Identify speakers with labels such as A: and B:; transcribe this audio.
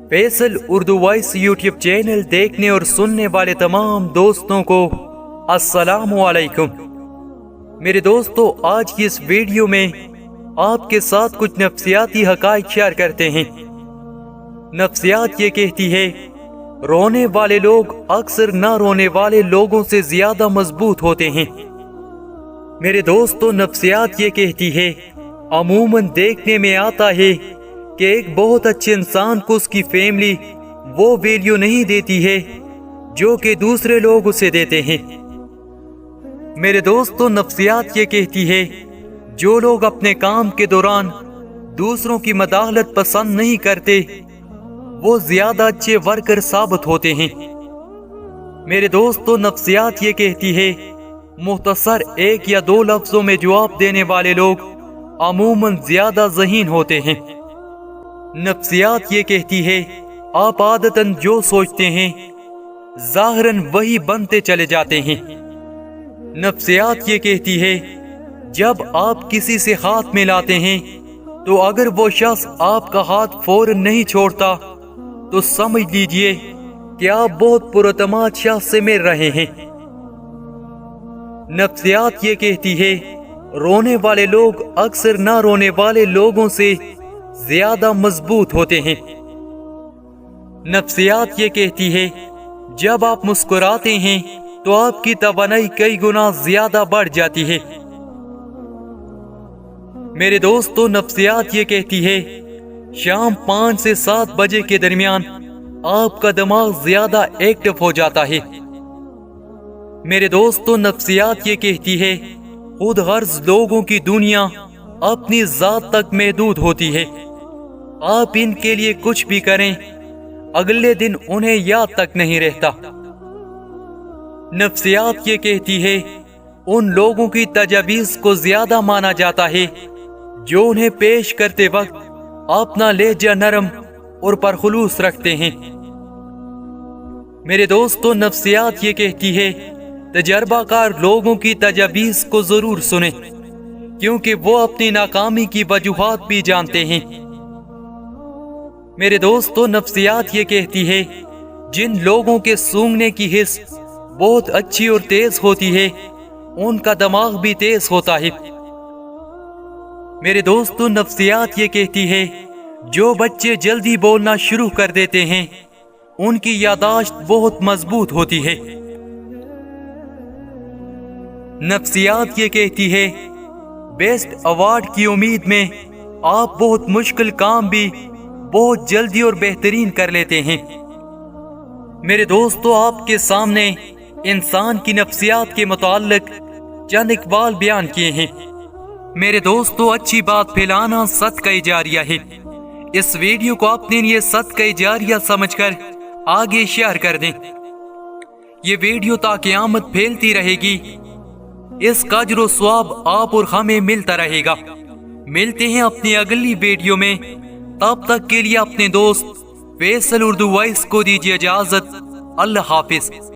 A: Faisal Urdu voice YouTube channel देखने और सुनने वाले तमाम दोस्तों को अस्सलामु अलैकुम। मेरे दोस्तों, आज की इस वीडियो में आपके साथ कुछ नफ्सियाती हकाइक शेयर करते हैं। नफ्सियात ये कहती है, रोने वाले लोग अक्सर ना रोने वाले लोगों से ज्यादा मजबूत होते हैं। मेरे दोस्तों, नफ्सियात ये कहती है, अमूमन देखने में आता है कि एक बहुत अच्छे इंसान को उसकी फैमिली वो वैल्यू नहीं देती है जो कि दूसरे लोग उसे देते हैं। मेरे दोस्तों, नफ्सियात ये कहती है, जो लोग अपने काम के दौरान दूसरों की मदाखलत पसंद नहीं करते वो ज्यादा अच्छे वर्कर साबित होते हैं। मेरे दोस्तों, नफ्सियात ये कहती है, मुख्तसर एक या दो लफ्जों में जवाब देने वाले लोग अमूमन ज्यादा ज़हीन होते हैं। नफ्सियात ये कहती है, आप आदतन जो सोचते हैं ज़ाहिरन वही बनते चले जाते हैं। नफ्सियात ये कहती है, जब आप किसी से हाथ मिलाते हैं तो अगर वो शख्स आपका हाथ फौरन नहीं छोड़ता तो समझ लीजिए कि आप बहुत पुरतमाद शख्स से मिल रहे हैं। नफ्सियात ये कहती है, रोने वाले लोग अक्सर ना रोने वाले लोगों से ज्यादा मजबूत होते हैं। नफ्सियात ये कहती है, जब आप मुस्कुराते हैं तो आपकी तवानाई कई गुना ज्यादा बढ़ जाती है। मेरे दोस्तों, नफ्सियात ये कहती है, शाम 5 से 7 बजे के दरमियान आपका दिमाग ज्यादा एक्टिव हो जाता है। मेरे दोस्तों, नफ्सियात ये कहती है, खुद गर्ज लोगों की दुनिया अपनी जात तक महदूद होती है। आप इनके लिए कुछ भी करें, अगले दिन उन्हें याद तक नहीं रहता। नफ्सियात ये कहती है, उन लोगों की तजावीज़ को ज्यादा माना जाता है जो उन्हें पेश करते वक्त अपना लहजा नरम और परखुलूस रखते हैं। मेरे दोस्तों, नफ्सियात ये कहती है, तजर्बाकार लोगों की तजावीज़ को जरूर सुने क्योंकि वो अपनी नाकामी की वजूहात भी जानते हैं। मेरे दोस्तों, नफ्सियात ये कहती है, जिन लोगों के सूंघने की हिस्स बहुत अच्छी और तेज होती है उनका दिमाग भी तेज होता है। मेरे दोस्तों, नफ्सियात ये कहती है, जो बच्चे जल्दी बोलना शुरू कर देते हैं उनकी यादाश्त बहुत मजबूत होती है। नफ्सियात ये कहती है, बेस्ट अवार्ड की उम्मीद में आप बहुत मुश्किल काम भी बहुत जल्दी और बेहतरीन कर लेते हैं। मेरे दोस्तों, आपके सामने इंसान की नफ्सियात के मुताल्लिक चंद इकबाल बयान किए हैं। मेरे दोस्तों, अच्छी बात फैलाना सदका जारिया है। इस वीडियो को अपने लिए सदका जारिया समझकर आगे शेयर कर दें। ये वीडियो ता क़यामत फैलती रहेगी। इसका अज्र सवाब आप और हमें मिलता रहेगा। मिलते हैं अपनी अगली वीडियो में। तब तक के लिए अपने दोस्त फैसल उर्दू वॉइस को दीजिए इजाजत। अल्लाह हाफिज।